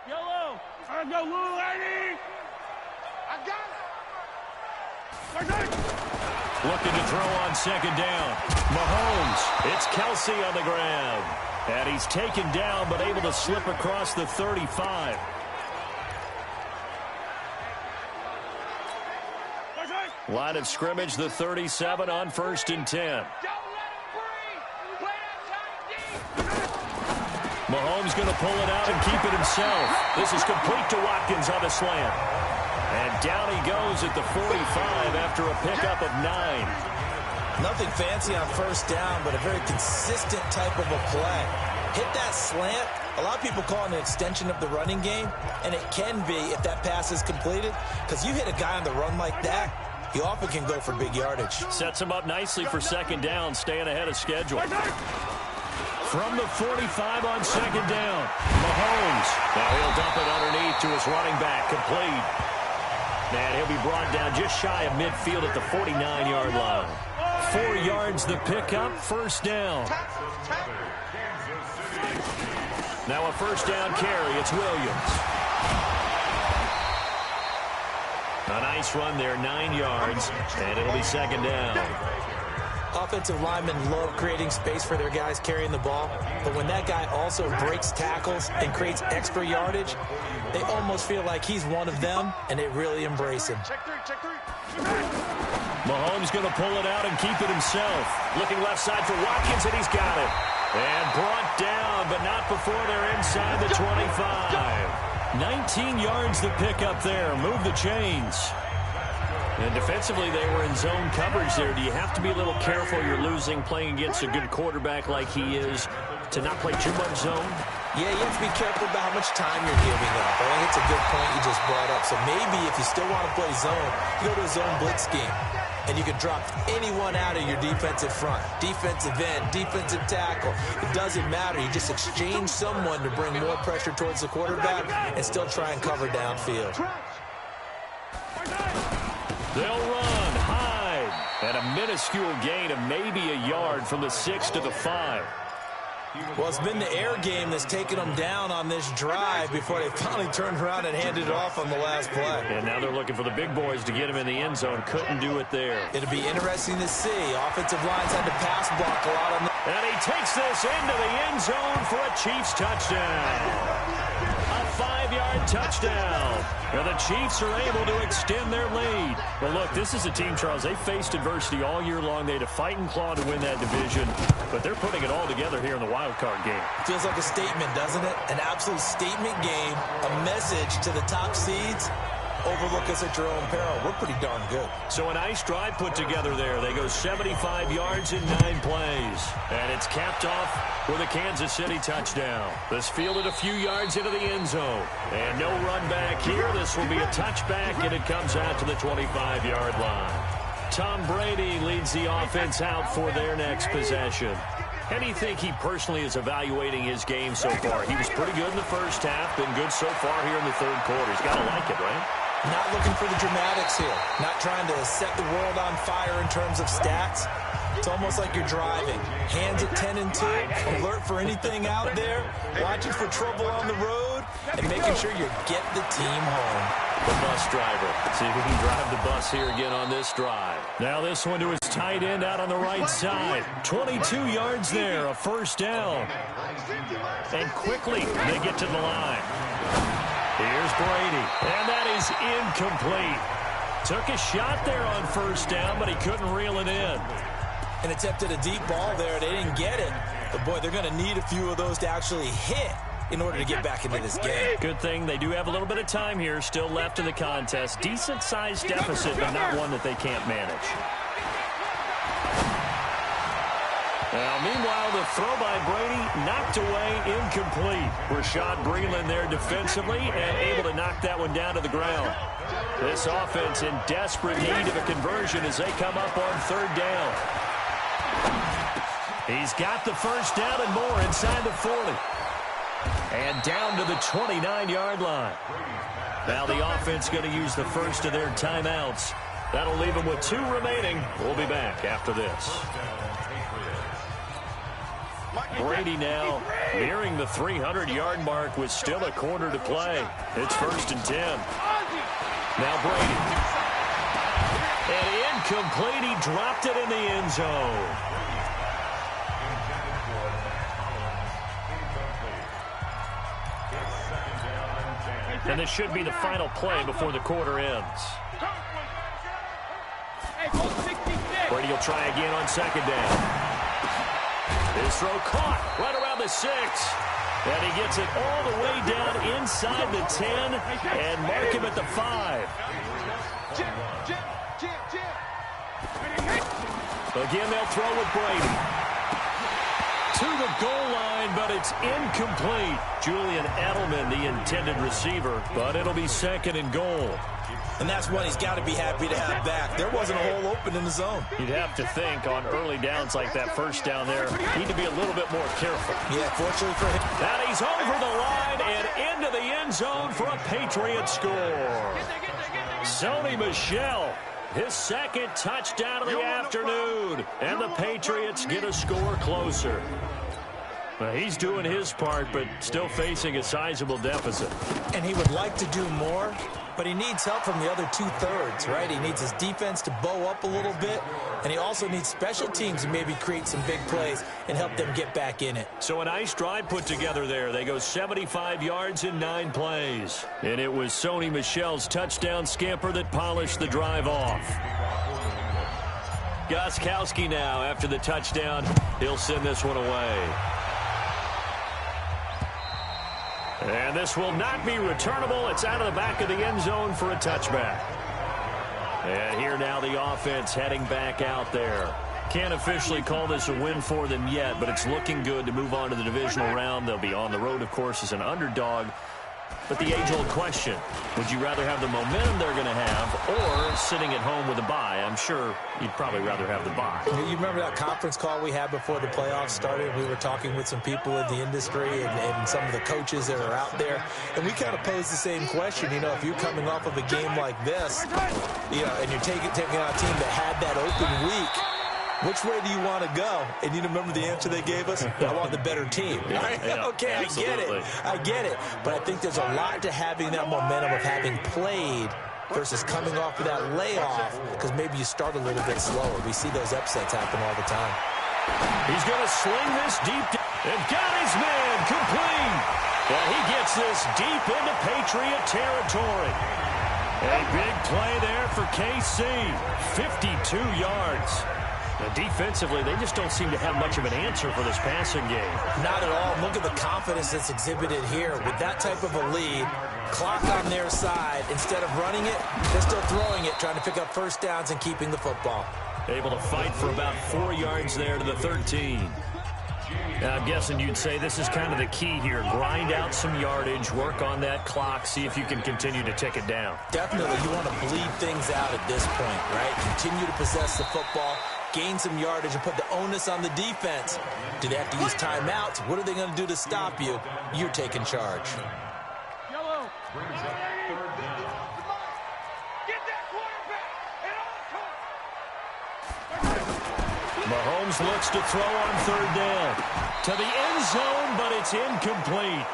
Yellow. I go, little lady. I got it. Looking to throw on second down. Mahomes. It's Kelsey on the ground. And he's taken down but able to slip across the 35. Line of scrimmage, the 37 on 1st and 10. Mahomes going to pull it out and keep it himself. This is complete to Watkins on the slant. And down he goes at the 45 after a pickup of 9. Nothing fancy on 1st down, but a very consistent type of a play. Hit that slant. A lot of people call it an extension of the running game, and it can be if that pass is completed, because you hit a guy on the run like that, he often can go for big yardage. Sets him up nicely for second down, staying ahead of schedule. From the 45 on second down, Mahomes. Now he'll dump it underneath to his running back, complete. And he'll be brought down just shy of midfield at the 49-yard line. 4 yards the pickup, 1st down. Now a 1st down carry, it's Williams. A nice run there, 9 yards, and it'll be second down. Offensive linemen love creating space for their guys carrying the ball, but when that guy also breaks tackles and creates extra yardage, they almost feel like he's one of them, and they really embrace him. Mahomes going to pull it out and keep it himself. Looking left side for Watkins, and he's got it. And brought down, but not before they're inside the 25. 19 yards to pick up there. Move the chains. And defensively, they were in zone coverage there. Do you have to be a little careful? You're losing playing against a good quarterback like he is to not play too much zone? Yeah, you have to be careful about how much time you're giving up. I think it's a good point you just brought up. So maybe if you still want to play zone, you go to a zone blitz scheme. And you can drop anyone out of your defensive front. Defensive end, defensive tackle. It doesn't matter. You just exchange someone to bring more pressure towards the quarterback and still try and cover downfield. They'll run, hide, and a minuscule gain of maybe a yard from the 6 to the 5. Well, it's been the air game that's taken them down on this drive before they finally turned around and handed it off on the last play. And now they're looking for the big boys to get him in the end zone. Couldn't do it there. It'll be interesting to see. Offensive lines had to pass block a lot on the... And he takes this into the end zone for a Chiefs touchdown. A 5-yard touchdown. And the Chiefs are able to extend their lead. Well, look, this is a team, Charles, they faced adversity all year long. They had to fight and claw to win that division. But they're putting it all together here in the wild card game. Feels like a statement, doesn't it? An absolute statement game. A message to the top seeds. Overlook us at your own peril. We're pretty darn good. So a nice drive put together there. They go 75 yards in 9 plays. And it's capped off with a Kansas City touchdown. This fielded a few yards into the end zone. And no run back here. This will be a touchback, and it comes out to the 25-yard line. Tom Brady leads the offense out for their next possession. How do you think he personally is evaluating his game so far? He was pretty good in the first half, been good so far here in the third quarter. He's got to like it, right? Not looking for the dramatics here. Not trying to set the world on fire in terms of stats. It's almost like you're driving. Hands at 10 and 2. Alert for anything out there. Watching for trouble on the road. And making sure you get the team home. The bus driver. See if he can drive the bus here again on this drive. Now this one to his tight end out on the right side. 22 yards there. A 1st down. And quickly they get to the line. Here's Brady, and that is incomplete. Took a shot there on 1st down, but he couldn't reel it in. And attempted a deep ball there. They didn't get it. But, boy, they're going to need a few of those to actually hit in order to get back into this game. Good thing they do have a little bit of time here still left in the contest. Decent-sized deficit, but not one that they can't manage. Now, meanwhile, the throw by Brady knocked away, incomplete. Rashad Breeland there defensively and able to knock that one down to the ground. This offense in desperate need of a conversion as they come up on 3rd down. He's got the 1st down and more inside the 40. And down to the 29-yard line. Now the offense going to use the first of their timeouts. That'll leave them with 2 remaining. We'll be back after this. Brady now nearing the 300-yard mark with still a quarter to play. It's 1st and 10. Now Brady. And incomplete. He dropped it in the end zone. And this should be the final play before the quarter ends. Brady will try again on 2nd down. His throw caught right around the 6. And he gets it all the way down inside the 10 and mark him at the 5. Again, they'll throw with Brady. To the goal line, but it's incomplete. Julian Edelman, the intended receiver, but it'll be 2nd and goal. And that's one he's got to be happy to have back. There wasn't a hole open in the zone. You'd have to think on early downs like that 1st down there, need to be a little bit more careful. Yeah, fortunately for him. And he's over the line and into the end zone for a Patriot score. Sony Michel, his 2nd touchdown of the afternoon. And the Patriots get a score closer. Well, he's doing his part, but still facing a sizable deficit. And he would like to do more, but he needs help from the other 2/3, right? He needs his defense to bow up a little bit, and he also needs special teams to maybe create some big plays and help them get back in it. So a nice drive put together there. They go 75 yards in 9 plays. And it was Sony Michel's touchdown scamper that polished the drive off. Gostkowski now, after the touchdown, he'll send this one away. And this will not be returnable. It's out of the back of the end zone for a touchback. And here now the offense heading back out there. Can't officially call this a win for them yet, but it's looking good to move on to the divisional round. They'll be on the road, of course, as an underdog. But the age-old question, would you rather have the momentum they're going to have or sitting at home with a bye? I'm sure you'd probably rather have the bye. You remember that conference call we had before the playoffs started? We were talking with some people in the industry and some of the coaches that are out there, and we kind of posed the same question. You know, if you're coming off of a game like this, you know, and you're taking on a team that had that open week, which way do you want to go? And you remember the answer they gave us? I want the better team. Yeah, okay, absolutely. I get it. But I think there's a lot to having that momentum of having played versus coming off of that layoff, because maybe you start a little bit slower. We see those upsets happen all the time. He's going to sling this deep and got his man complete. Yeah, he gets this deep into Patriot territory. A big play there for KC. 52 yards. Now, defensively, they just don't seem to have much of an answer for this passing game. Not at all. Look at the confidence that's exhibited here. With that type of a lead, clock on their side, instead of running it, they're still throwing it, trying to pick up 1st downs and keeping the football. Able to fight for about 4 yards there to the 13. Now, I'm guessing you'd say this is kind of the key here. Grind out some yardage, work on that clock, see if you can continue to tick it down. Definitely, you want to bleed things out at this point, right? Continue to possess the football, gain some yardage, and put the onus on the defense. Do they have to use timeouts? What are they going to do to stop you? You're taking charge. Yellow. Get that quarterback. Mahomes looks to throw on 3rd down. To the end zone, but it's incomplete.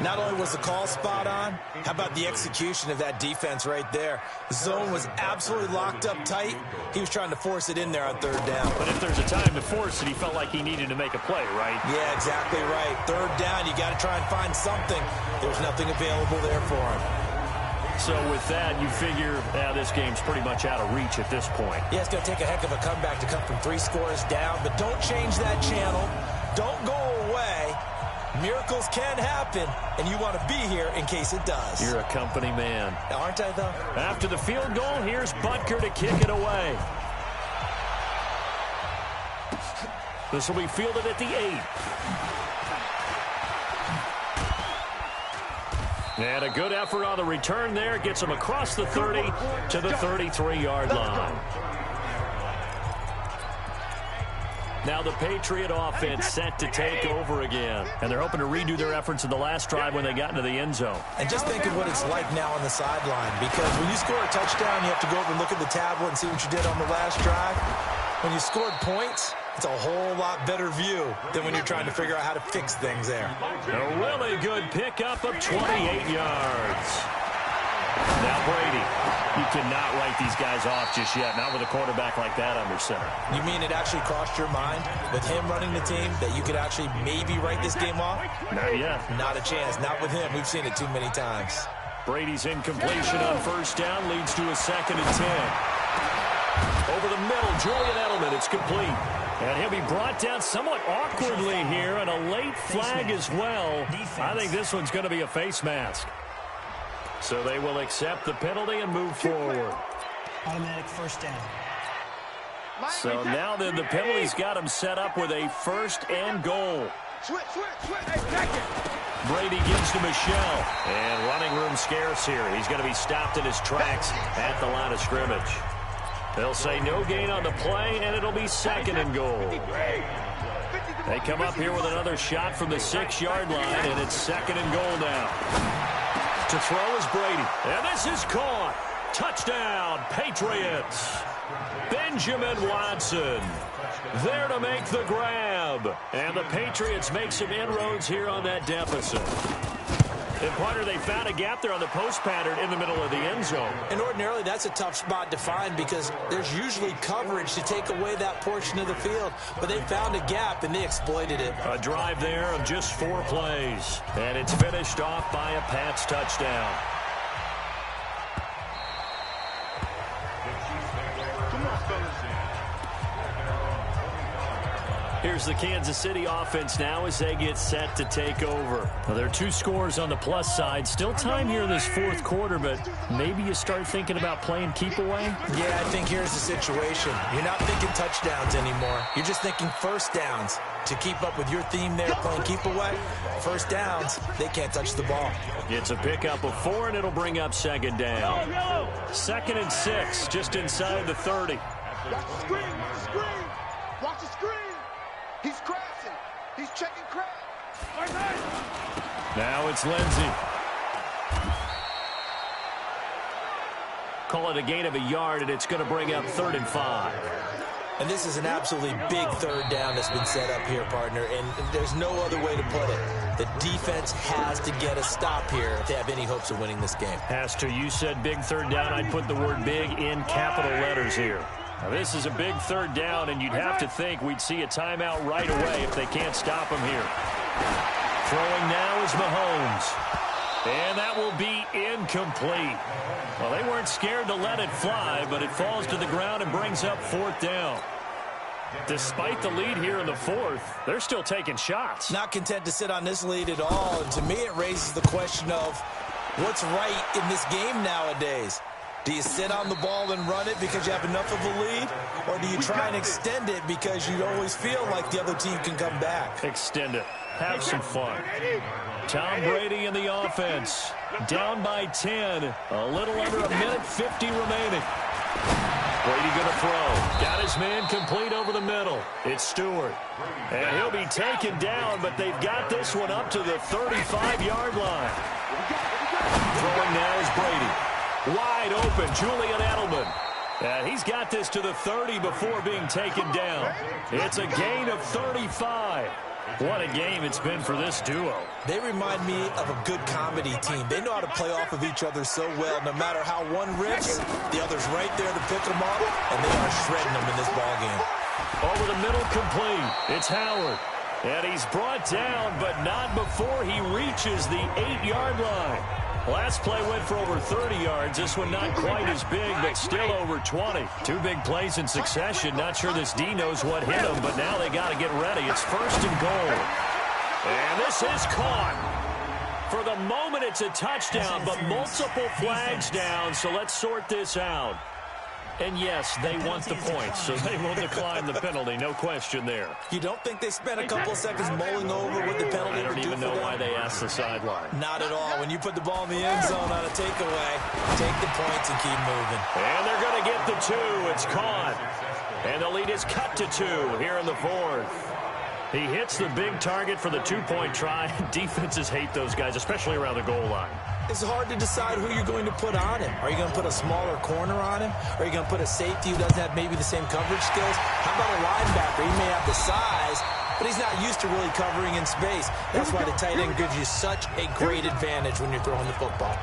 Not only was the call spot on, how about the execution of that defense right there? The zone was absolutely locked up tight. He was trying to force it in there on 3rd down. But if there's a time to force it, he felt like he needed to make a play, right? Yeah, exactly right. 3rd down, you got to try and find something. There's nothing available there for him. So with that, you figure, this game's pretty much out of reach at this point. Yeah, it's going to take a heck of a comeback to come from 3 scores down, but don't change that channel. Don't go away. Miracles can happen, and you want to be here in case it does. You're a company man. Aren't I, though? After the field goal, here's Butker to kick it away. This will be fielded at the 8. And a good effort on the return there. Gets him across the 30 to the 33-yard line. Now the Patriot offense set to take over again. And they're hoping to redo their efforts in the last drive when they got into the end zone. And just think of what it's like now on the sideline. Because when you score a touchdown, you have to go over and look at the tablet and see what you did on the last drive. When you scored points, It's a whole lot better view than when you're trying to figure out how to fix things there. A really good pickup of 28 yards. Now Brady. You cannot write these guys off just yet, not with a quarterback like that under center. You mean it actually crossed your mind with him running the team that you could actually maybe write this game off? Not yet. Not a chance. Not with him. We've seen it too many times. Brady's incompletion on first down leads to a 2nd and 10. Over the middle, Julian Edelman. It's complete. And he'll be brought down somewhat awkwardly here, and a late flag as well. I think this one's going to be a face mask. So they will accept the penalty and move forward. Automatic first down. So now then the penalty's got him set up with a 1st and goal. Switch. Hey, check it. Brady gives to Michelle. And running room scarce here. He's going to be stopped in his tracks at the line of scrimmage. They'll say no gain on the play, and it'll be 2nd and goal. They come up here with another shot from the 6-yard line, and it's 2nd and goal now. To throw is Brady. And this is caught. Touchdown, Patriots. Benjamin Watson there to make the grab. And the Patriots make some inroads here on that deficit. And, partner, they found a gap there on the post pattern in the middle of the end zone. And ordinarily, that's a tough spot to find because there's usually coverage to take away that portion of the field. But they found a gap, and they exploited it. A drive there of just 4 plays. And it's finished off by a Pats touchdown. Here's the Kansas City offense now as they get set to take over. Well, there are 2 scores on the plus side. Still time here in this 4th quarter, but maybe you start thinking about playing keep away? Yeah, I think here's the situation. You're not thinking touchdowns anymore. You're just thinking first downs. To keep up with your theme there, playing keep away, first downs, they can't touch the ball. It's a pickup of 4, and it'll bring up 2nd down. 2nd and 6, just inside the 30. Watch the screen. Watch the screen. He's crashing. He's checking crash. Now it's Lindsey. Call it a gain of a yard, and it's going to bring up 3rd and 5. And this is an absolutely big 3rd down that's been set up here, partner, and there's no other way to put it. The defense has to get a stop here if they have any hopes of winning this game. Has to. You said big 3rd down. I'd put the word big in capital letters here. Now, this is a big 3rd down, and you'd have to think we'd see a timeout right away if they can't stop him here. Throwing now is Mahomes. And that will be incomplete. Well, they weren't scared to let it fly, but it falls to the ground and brings up 4th down. Despite the lead here in the 4th, they're still taking shots. Not content to sit on this lead at all, and to me it raises the question of what's right in this game nowadays. Do you sit on the ball and run it because you have enough of a lead? Or do you try and extend it because you always feel like the other team can come back? Extend it. Have some fun. Tom Brady in the offense. Down by 10. A little under a minute 50 remaining. Brady going to throw. Got his man complete over the middle. It's Stewart. And he'll be taken down, but they've got this one up to the 35-yard line. Throwing now is Brady. Wide open, Julian Edelman. And he's got this to the 30 before being taken down. It's a gain of 35. What a game it's been for this duo. They remind me of a good comedy team. They know how to play off of each other so well. No matter how one rips, the other's right there to pick them up, and they are shredding them in this ballgame. Over the middle, complete. It's Howard. And he's brought down, but not before he reaches the 8-yard line. Last play went for over 30 yards. This one not quite as big, but still over 20. 2 big plays in succession. Not sure this D knows what hit him, but now they got to get ready. It's 1st and goal. And this is caught. For the moment, it's a touchdown, but multiple flags down, so let's sort this out. And yes, they want the points, so they will decline the penalty. No question there. You don't think they spent a couple of seconds mulling over what the penalty would do for them? I don't even know why they asked the sideline. Not at all. When you put the ball in the end zone on a takeaway, take the points and keep moving. And they're going to get the 2. It's caught. And the lead is cut to 2 here in the 4th. He hits the big target for the 2-point try. Defenses hate those guys, especially around the goal line. It's hard to decide who you're going to put on him. Are you going to put a smaller corner on him? Are you going to put a safety who doesn't have maybe the same coverage skills? How about a linebacker? He may have the size, but he's not used to really covering in space. That's why the tight end gives you such a great advantage when you're throwing the football.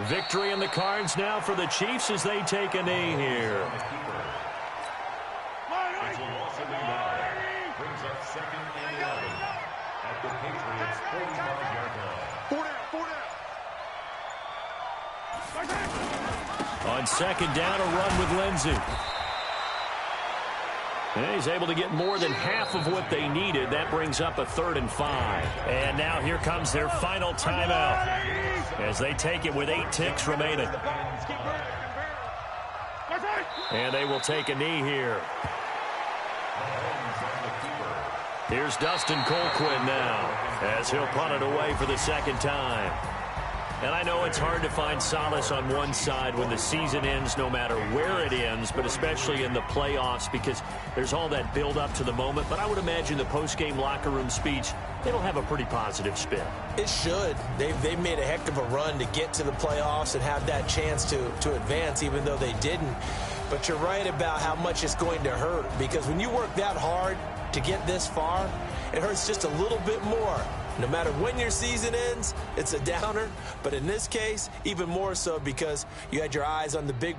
Victory in the cards now for the Chiefs as they take a knee here. Brings up 2nd and 11 at the Patriots' 45-yard line. On 2nd down, a run with Lindsey. And he's able to get more than half of what they needed. That brings up a 3rd and 5. And now here comes their final timeout as they take it with 8 ticks remaining. And they will take a knee here. Here's Dustin Colquhoun now as he'll punt it away for the 2nd time. And I know it's hard to find solace on one side when the season ends, no matter where it ends, but especially in the playoffs because there's all that build up to the moment. But I would imagine the post-game locker room speech, it'll have a pretty positive spin. It should. They've made a heck of a run to get to the playoffs and have that chance to advance, even though they didn't. But you're right about how much it's going to hurt because when you work that hard to get this far, it hurts just a little bit more. No matter when your season ends, it's a downer. But in this case, even more so because you had your eyes on the big